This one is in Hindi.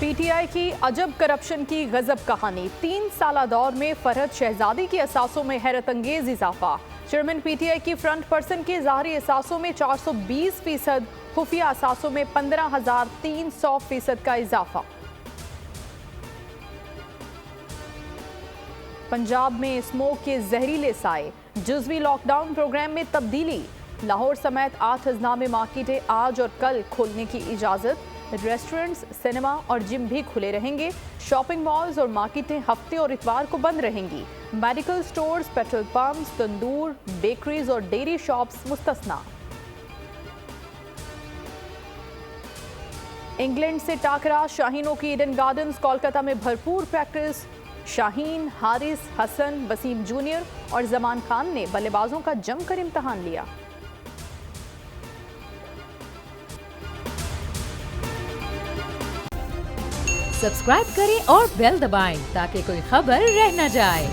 पीटीआई की अजब करप्शन की गजब कहानी। 3 साल दौर में फरहद शहजादी के असासों में हैरत अंगेज इजाफा। चेयरमैन पीटीआई की फ्रंट पर्सन के ज़ाहरी असासों में 420%, खुफिया असासों में 15,300% का इजाफा। पंजाब में स्मोक के जहरीले साए, जुज़वी लॉकडाउन प्रोग्राम में तब्दीली। लाहौर समेत 8 अजला में मार्केटें आज और कल खोलने की इजाज़त। रेस्टोरेंट्स, सिनेमा और जिम भी खुले रहेंगे। शॉपिंग मॉल्स और मार्केटें हफ्ते और इतवार को बंद रहेंगी। मेडिकल स्टोर्स, पेट्रोल पंप्स, तंदूर, बेकरीज और डेयरी शॉप्स मुस्तस्ना। इंग्लैंड से टाकरा, शाहीनों की ईडन गार्डन्स कोलकाता में भरपूर प्रैक्टिस। शाहीन, हारिस, हसन, वसीम जूनियर और जमान खान ने बल्लेबाजों का जमकर इम्तहान लिया। सब्सक्राइब करें और बेल दबाएं ताकि कोई खबर रह न जाए।